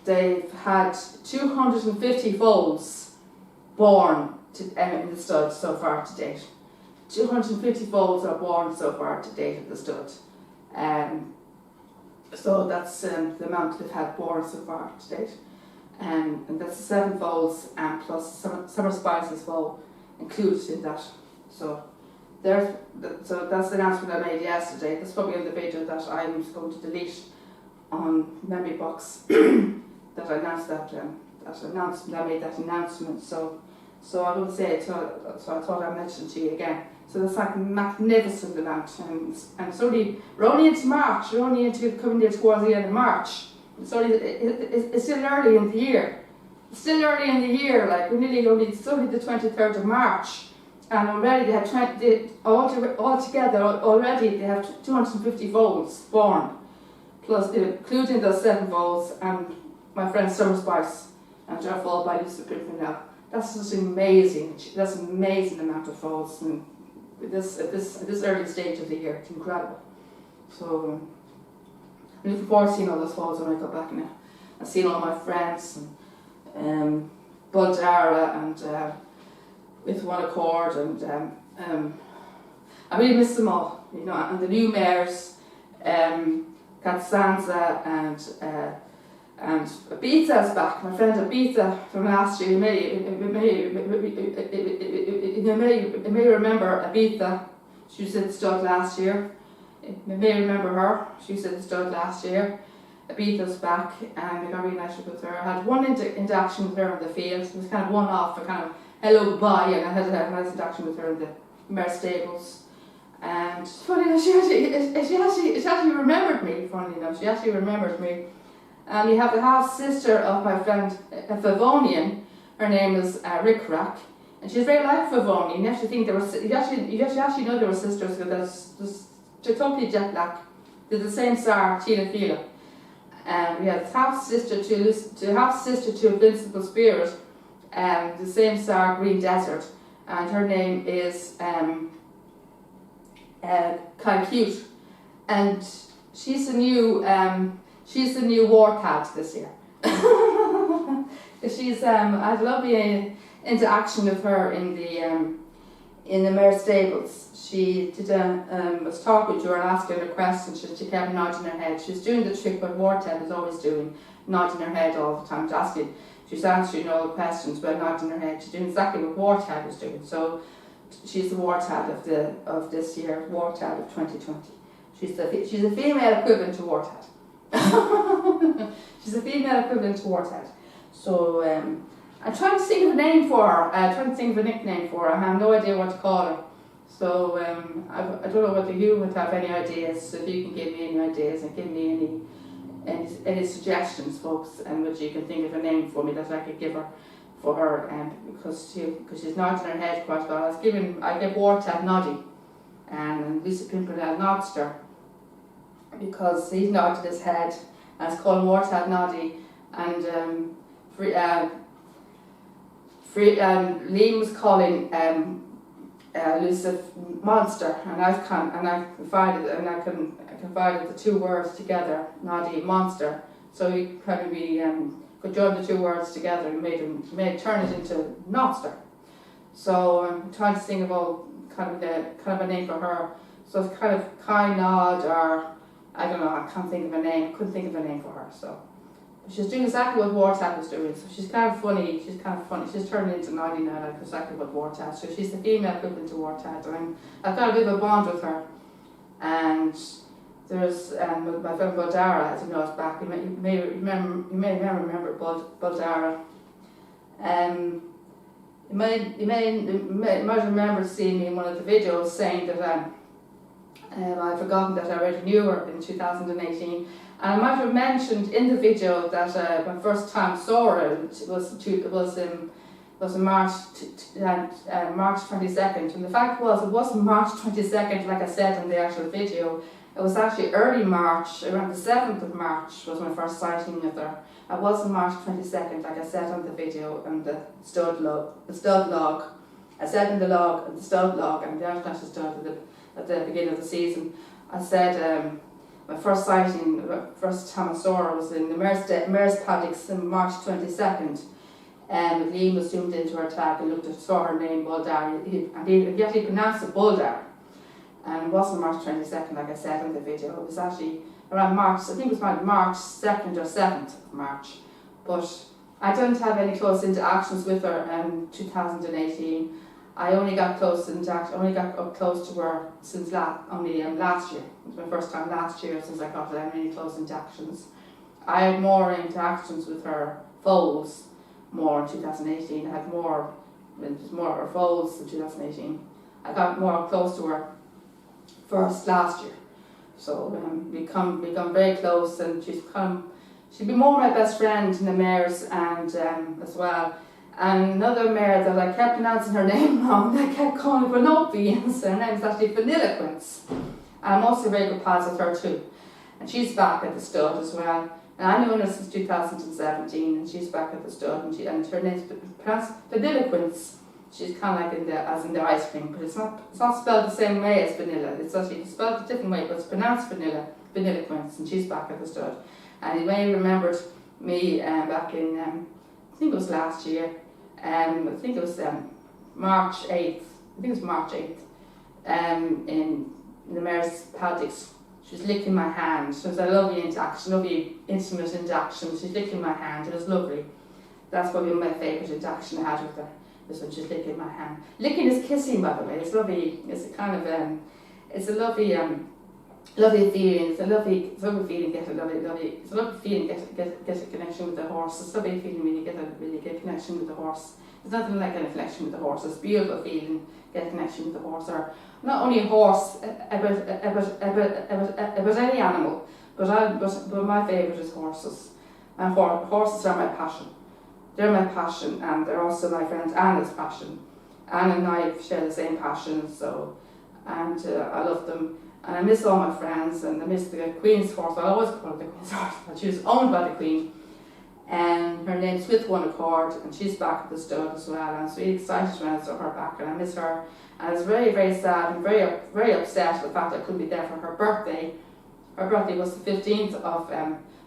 they've had 250 foals born in the stud so far to date. 250 foals are born so far to date in the stud. So that's the amount they've had born so far to date. And that's 7 foals and plus summer spices foal included in that. So that's the announcement I made yesterday. That's probably in the video that I'm going to delete on memory box that I announced I made that announcement. So I will say it. So I thought I'd mention to you again. So that's like a magnificent amount, and we're only into March. We're only into coming there towards the end of March. It's still early in the year. It's still early in the year. Like it's only the 23rd of March, and already they have altogether already they have 250 foals born, plus including those 7 foals and my friend Summer Spice and her foal by Lisa Pimpernel. That's just amazing. That's an amazing amount of foals, and at this early stage of the year, it's incredible. So I'm looking forward to seeing all those foals when I go back now. I've seen all my friends and Buldara and with one accord, and I really miss them all, you know. And the new mares, Katsanza and Abita is back. My friend Abita from last year. You may remember Abita. She was in the stud last year. You may remember her. She was in the stud last year. Abita's back, and we got really nice with her. I had one interaction with her in the field. It was kind of one off, a kind of hello goodbye, and I had a nice interaction with her in the mare stables. And it's funny, she actually remembered me. Funny enough, she actually remembered me. And we have the half sister of my friend Favonian. Her name is Rick Rack, and she's very like Favonian. You actually think you actually know they were sisters, because they're totally jet black. They're the same star, Tina Fila. And we have half sister to Invincible Spirit, the same star, Green Desert, and her name is kind of cute, and she's the new war cat this year. She's I had a lovely interaction with her in the mare stables. She was talking to her and asking her questions. She kept nodding her head. She was doing the trick what Wartep is always doing, nodding her head all the time, she's answering all the questions but nodding her head. She's doing exactly what Wartep is doing. So she's the Wartep of this year, Wartep of 2020. She's a female equivalent to Wartep. She's a female equivalent to Wartep. So I'm trying to think of a name for her. I'm trying to think of a nickname for her. I have no idea what to call her. So I don't know whether you would have any ideas. So if you can give me any ideas and give me any suggestions, folks, and which you can think of a name for me that I could give her for her, because she's nodding her head quite well. I give Wartep Noddy and Lisa Pimpernel Nodster, because he's nodded his head, and it's called Wartep Noddy, and Liam was calling Lucifer Monster, and I confided the 2 words together, Noddy Monster. So he probably could join the 2 words together and turn it into Nodster. So I'm trying to think of kind of a name for her. So it's kind of Kai Nod, or I don't know. I can't think of a name. Couldn't think of a name for her. So she's doing exactly what Wartep is doing. So she's kind of funny. She's turning into Noddy now, like exactly what Wartep. So she's the female equivalent to Wartep, and I've got a bit of a bond with her. And there's my friend Buldara, as you know, is back. You may remember Buldara. You might remember seeing me in one of the videos saying that I'd forgotten that I already knew her in 2018. And I might have mentioned in the video that my first time saw her was in March 22nd. And the fact was, it wasn't March 22nd like I said in the actual video. It was actually early March, around the 7th of March was my first sighting of her. It wasn't March 22nd like I said on the video and the stud log. I said in the log, the stud log, and the international stud at the beginning of the season. I said My first sighting, the first time I saw her was in the Mare's Paddocks on March 22nd. And Liam was zoomed into her tag and saw her name, Buldar, and he actually pronounced it Buldar. And it wasn't March 22nd, like I said in the video. It was actually around March, I think it was around March 2nd or 7th of March. But I didn't have any close interactions with her in 2018. I only got up close to her since last year. It was my first time last year since I got any close interactions. I had more interactions with her foals more in 2018. I had more her foals in 2018. I got more close to her first last year. So we become very close, and she'd be more my best friend in the mares and as well. And another mare that I kept pronouncing her name wrong, I kept calling her Panopians, her name's actually Vanilliquence. I'm also very good pals with her too. And she's back at the stud as well. And I've known her since 2017, and she's back at the stud, and her name's pronounced Vanilliquence. She's kind of like as in the ice cream, but it's not spelled the same way as vanilla. It's actually spelled a different way, but it's pronounced Vanilliquence, and she's back at the stud. And you may have remembered me back in, I think it was last year, I think it was March 8th, in the Mare's Paddocks. She was licking my hand. It was a lovely interaction, lovely intimate interaction. She was licking my hand, it was lovely. That's probably my favourite interaction I had with her, is when she was licking my hand. Licking is kissing, by the way. It's lovely, it's a kind of, it's a lovely feeling. It's a lovely feeling. Get a connection with the horse. It's a lovely feeling when you get a connection with the horse. There's nothing like a connection with the horse. It's a beautiful feeling. Get a connection with the horse, or not only a horse, about any animal. But my favourite is horses. And horses are my passion. They're my passion, and they're also my friend Anna's passion. Anna and I share the same passion, and I love them. And I miss all my friends, and I miss the Queen's horse. I always call her the Queen's horse, but she was owned by the Queen. And her name's With One Accord, and she's back at the stud as well. And I was really excited when I saw her back, and I miss her. And I was very, very sad and very, very upset with the fact I couldn't be there for her birthday. Her birthday was the 15th of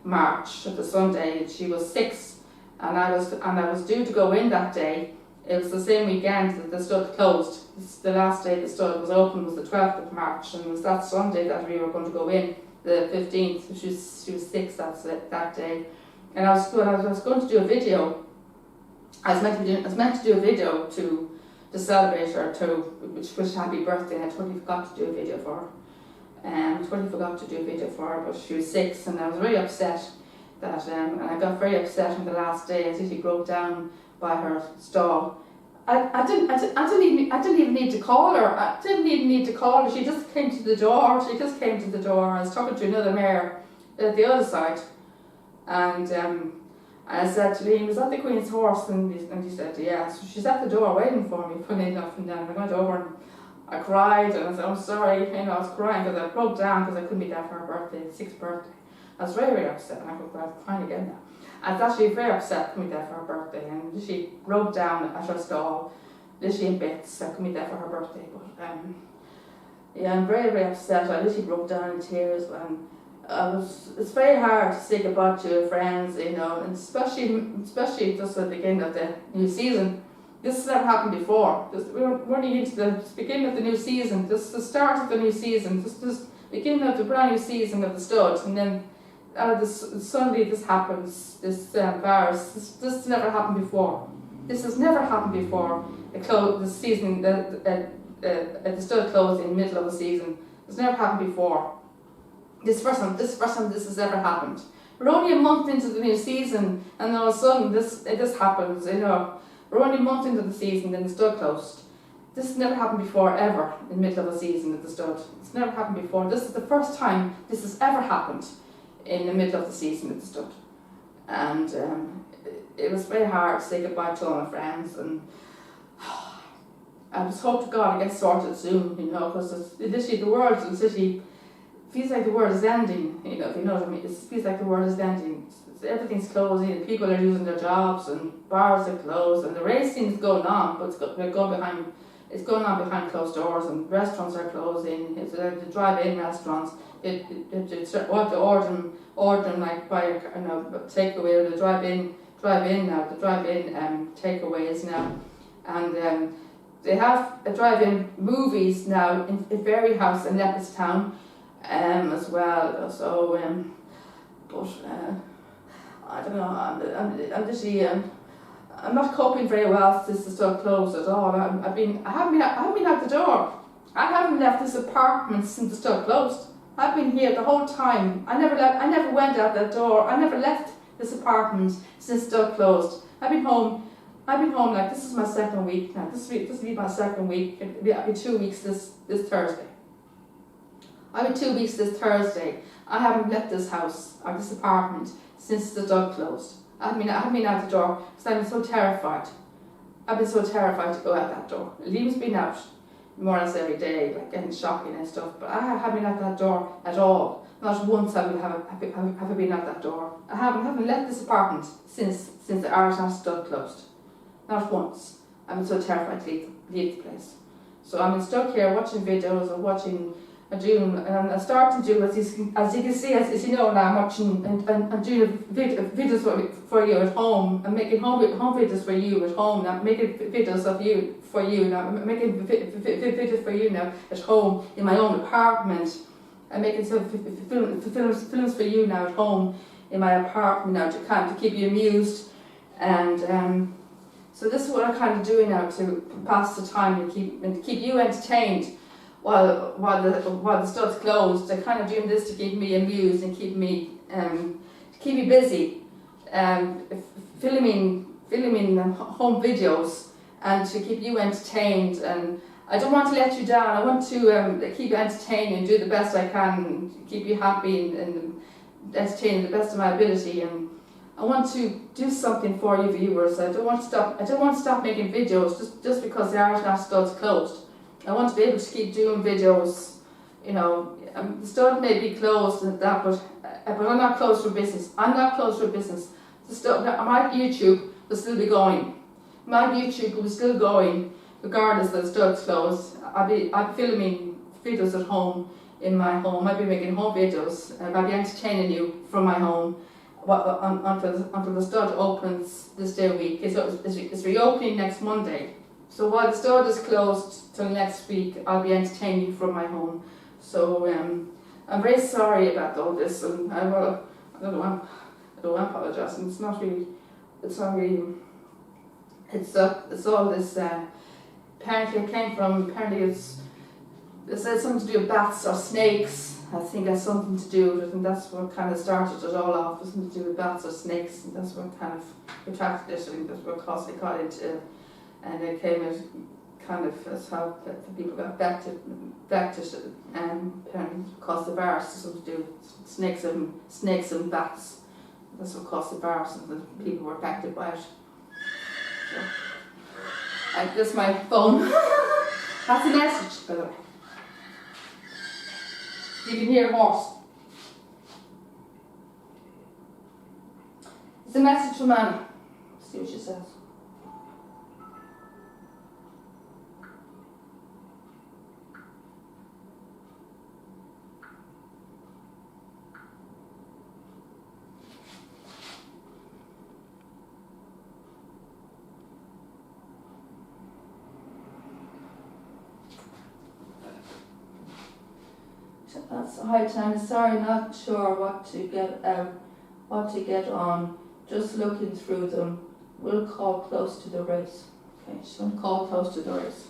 March, the Sunday, and she was 6. And I was due to go in that day. It was the same weekend that the stud closed. The last day the stud was open was the 12th of March, and it was that Sunday that we were going to go in, the 15th. She was 6 that day. And I was going to do a video. I was meant to do a video to celebrate her, which was happy birthday, and I totally forgot to do a video for her. But she was 6, and I was very upset that, and I got very upset on the last day. I literally broke down by her stall. I didn't even need to call her. She just came to the door. I was talking to another mare at the other side, and I said to Liam, "Is that the Queen's horse?" And he said, "Yeah." So she's at the door waiting for me, funny enough. And then I went over and I cried, and I said, "I'm sorry." I was crying because I broke down because I couldn't be there for her birthday, 6th birthday. I was very, very upset, and I was crying again now. I was actually very upset coming there for her birthday, and she broke down at her stall, literally in bits. I couldn't be there for her birthday, but yeah, I'm very, very upset. I literally broke down in tears, and it's very hard to say goodbye to your friends, and especially just at the beginning of the new season. This has never happened before. We're running into the beginning of the new season. This is the start of the new season. This is the beginning of the brand new season of the stud, and then suddenly this happens, this virus. This has never happened before. This has never happened before. The season, the stud closed in the middle of the season. It's never happened before. This first time this has ever happened. We're only a month into the new season, and all of a sudden this happens. We're only a month into the season, then the stud closed. This has never happened before, ever, in the middle of a season at the stud. It's never happened before. This is the first time this has ever happened in the middle of the season at the stud. And it was very hard to say goodbye to all my friends, and I just hope to God it gets sorted soon, because literally the world is literally, feels like the world is ending, if you know what I mean. It feels like the world is ending. Everything's closing, and people are losing their jobs, and bars are closed, and the racing is going on, but it's going on behind closed doors, and restaurants are closing. It's the drive-in restaurants. it's what to order them like by takeaway, or the drive-in now. The drive-in takeaways now, and they have a drive-in movies now in Fairyhouse in Leopardstown, as well. So but I don't know. I'm literally I'm not coping very well since the store closed at all. I haven't been out the door. I haven't left this apartment since the store closed. I've been here the whole time. I never went out that door. I never left this apartment since the store closed. I've been home like this is my second week now. This will be my second week. I'll be 2 weeks this Thursday. I'll be 2 weeks this Thursday. I haven't left this house or this apartment since the door closed. I haven't been out the door because I've been so terrified. I've been so terrified to go out that door. Liam's been out more or less every day, like getting shopping and stuff, but I haven't been out that door at all. Not once have I been out that door. I haven't left this apartment since the Irish National closed. Not once. I've been so terrified to leave the place. So I'm stuck here watching videos or watching. I'm starting to do, as you can see, as you know now, I'm watching and doing videos for you at home. I'm making home videos for you at home. I'm making videos of you for you now. I'm making videos for you now at home in my own apartment. I'm making some films for you now at home in my apartment now to keep you amused, and so this is what I'm kind of doing now to pass the time and keep you entertained. While the store's closed, I'm kind of doing this to keep me amused and keep me busy, filming home videos and to keep you entertained. And I don't want to let you down. I want to keep you entertained and do the best I can, and keep you happy and entertain the best of my ability. And I want to do something for you viewers. I don't want to stop making videos just because the Irish National store's closed. I want to be able to keep doing videos, the store may be closed and that, but I'm not closed for business. I'm not closed for business. The store, my YouTube will still be going. My YouTube will be still going regardless that the store's closed. I'll be filming videos at home, in my home. I'll be making home videos. I'll be entertaining you from my home until the store opens this day week. It's reopening next Monday. So while the store is closed till next week, I'll be entertaining you from my home. So I'm very sorry about all this, and I don't want to apologise. And it's all this. Apparently it said something to do with bats or snakes. I think that's something to do with it, and that's what kind of started it all off. Something to do with bats or snakes, and that's what kind of attracted it. I think that's what caused it. And it came as kind of as how the people got back to apparently caused the virus. Something to do with snakes and bats. That's what caused the virus, and the people were affected by it. So, this is my phone. That's a message, by the way. You can hear a horse. It's a message from Anna. Let's see what she says. That's hi Tania, sorry, not sure what to get on. Just looking through them. We'll call close to the race. Okay, she's going to call close to the race.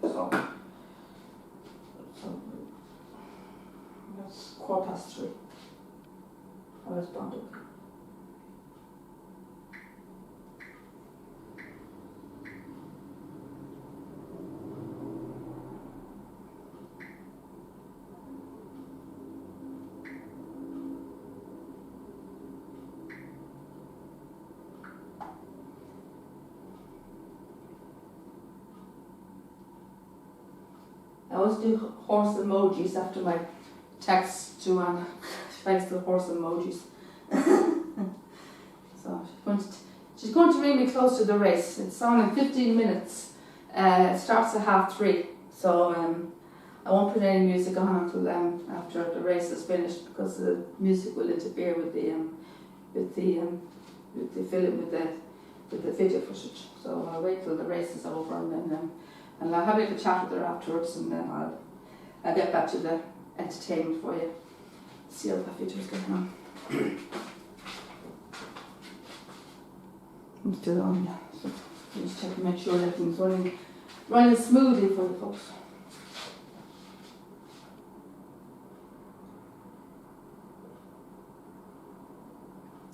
So that's 3:15. I'll respond. Okay. I always do horse emojis after my text to Anna. She likes the horse emojis. So she's going to bring me close to the race. It's on in 15 minutes. It starts at 3:30. So I won't put any music on until after the race is finished, because the music will interfere with the film, with the video footage. So I'll wait till the race is over, and then and I'll have a little chat with her afterwards, and then I'll get back to the entertainment for you. See how that video's going on. I'm still on, yeah. So just check to make sure everything's running smoothly for the folks.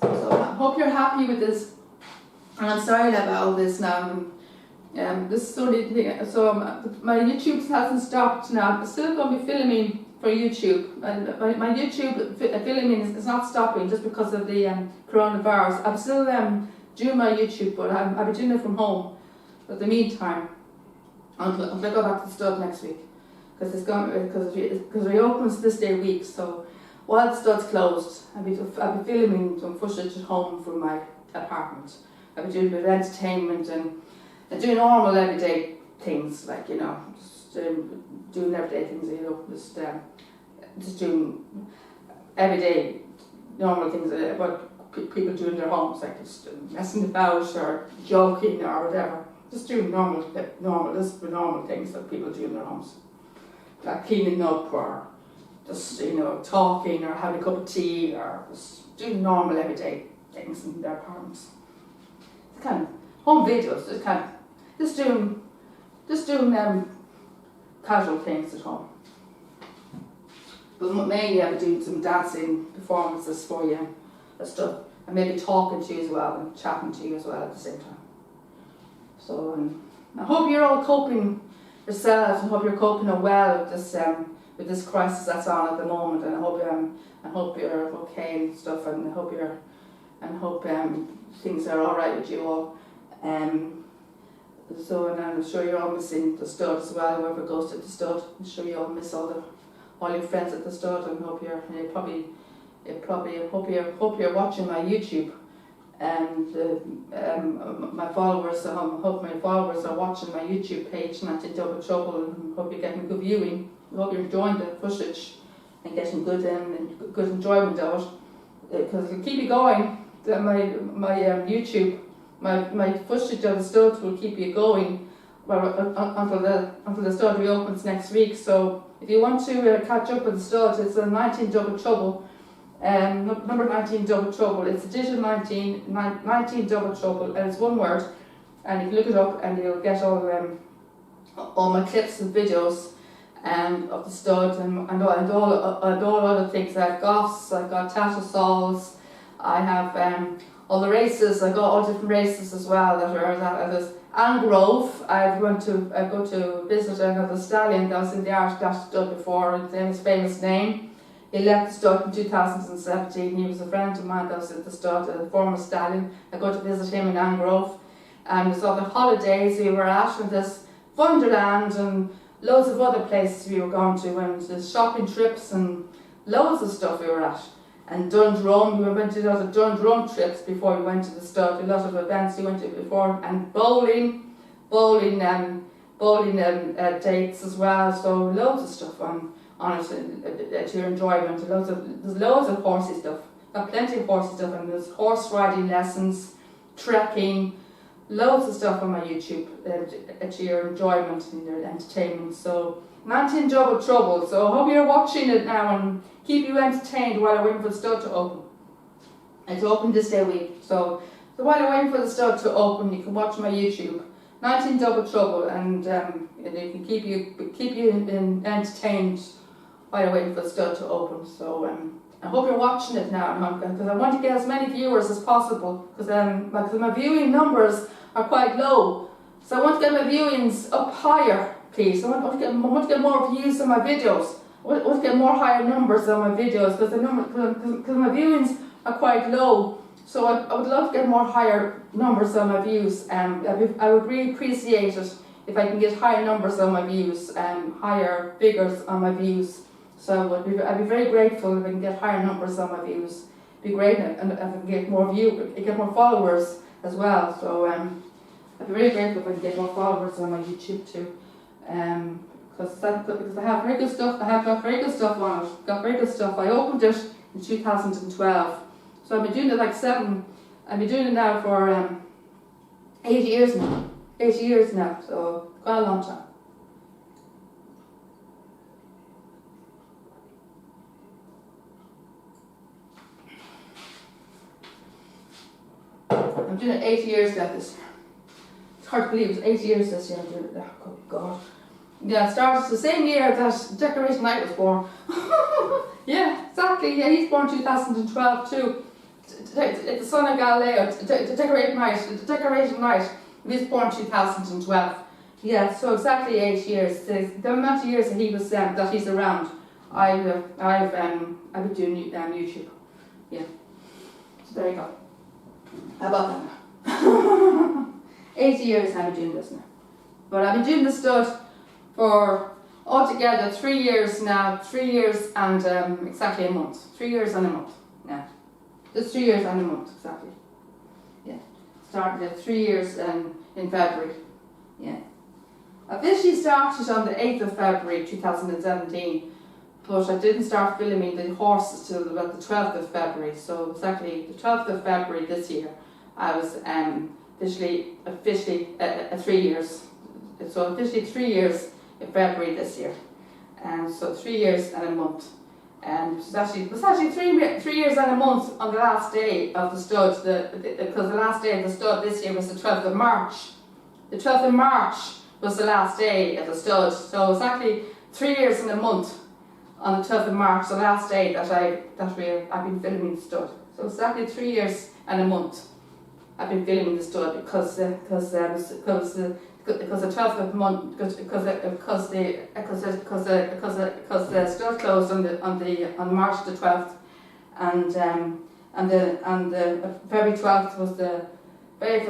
So I hope you're happy with this. And I'm sorry about all this now. This is only thing. So my YouTube hasn't stopped now. I'm still going to be filming for YouTube, and my YouTube filming is not stopping just because of the coronavirus. I'm still doing my YouTube, but I'll be doing it from home. But in the meantime, until I go back to the stud next week, because it reopens this day week. So while the stud's closed, I'll be filming some footage at home from my apartment. I'll be doing a bit of entertainment and doing normal everyday things, like, you know, just doing everyday things, you know, just doing everyday normal things what people do in their homes, like just messing about or joking or whatever. Just doing normal things that people do in their homes, like cleaning up or just, you know, talking or having a cup of tea or just doing normal everyday things in their apartments. It's kind of home videos, just doing casual things at home. But mainly I'll be doing some dancing performances for you and stuff, and maybe talking to you as well and chatting to you as well at the same time. So I hope you're all coping yourselves, and hope you're coping well with this crisis that's on at the moment, and I hope you're okay and stuff, and I hope things are all right with you all. So, and I'm sure you're all missing the stud as well. Whoever goes to the stud, I'm sure you all miss all your friends at the stud, and hope you're watching my YouTube. And my followers, I hope my followers are watching my YouTube page, Tania Double Trouble, and hope you're getting good viewing. I hope you're enjoying the footage and getting good enjoyment out it, because it'll keep you going. My YouTube, my footage of the stud will keep you going until the stud reopens next week. So if you want to catch up with the stud, it's a 19 Double Trouble. Number 19 Double Trouble. It's a digital 19 Double Trouble, and it's one word. And you can look it up, and you'll get all my clips and videos of the stud and all other things. I've goths, I've got Tattersalls, I have all the races. I got all different races as well that are at this. Angrove, I go to visit another stallion that was in the Irish Dash stud before. It's his famous name. He left the stud in 2017. He was a friend of mine that was at the stud, a former stallion. I go to visit him in Angrove. And there's other holidays we were at, and there's Wonderland and loads of other places we were going to, and there's shopping trips and loads of stuff we were at. And Dundrum, we went to a lot of Dundrum trips before we went to the stud, a lot of events we went to before, and bowling dates as well. So loads of stuff on it to your enjoyment. There's loads of horsey stuff. Got plenty of horsey stuff, and there's horse riding lessons, trekking, loads of stuff on my YouTube to your enjoyment and your entertainment. So 19 Double Trouble. So I hope you're watching it now and keep you entertained while I'm waiting for the stud to open. It's open this day week. So while you're waiting for the stud to open, you can watch my YouTube 19 Double Trouble, and it can keep you entertained while you're waiting for the stud to open. So I hope you're watching it now, because I want to get as many viewers as possible, because my viewing numbers are quite low. So I want to get my viewings up higher, please. I want to get more views on my videos. I want to get more higher numbers on my videos, because my viewings are quite low. So I would love to get more higher numbers on my views. I would really appreciate it if I can get higher numbers on my views and higher figures on my views. So I'd be very grateful if I can get higher numbers on my views. It'd be great, and if I can get more followers as well. So I'd be very grateful if I can get more followers on my YouTube too. because I have very good stuff. I have got very good stuff on it. Got very good stuff. I opened it in 2012, so I've been doing it like I've been doing it now for 8 years now. 8 years now, so quite a long time. I'm doing it 8 years now this year. It's hard to believe it was 8 years this year I'm doing it. Oh God. Yeah, it started the same year that Decoration Night was born. Yeah, exactly. Yeah, he's born 2012 too. The son of Galileo, Decoration Night. He was born 2012. Yeah, so exactly 8 years. The amount of years that he was that he's around, I've been doing YouTube. Yeah. So there you go. How about that? 8 years I've been doing this now. But I've been doing the stud for altogether 3 years now. 3 years and exactly a month. 3 years and a month. Yeah. Just 3 years and a month, exactly. Yeah. Started at 3 years in February. Yeah. I officially started on the 8th of February 2017, but I didn't start filming the horses till about the 12th of February. So exactly the 12th of February this year, I was officially 3 years. So officially 3 years in February this year. So 3 years and a month. It was actually 3 years and a month on the last day of the stud, because the last day of the stud this year was the 12th of March. The 12th of March was the last day of the stud, so exactly 3 years and a month on the 12th of March, the last day that I've been filming the stud. So exactly 3 years and a month I've been filming the stud because the 12th of month because the stud closed on March the 12th, and the February 12th was the very first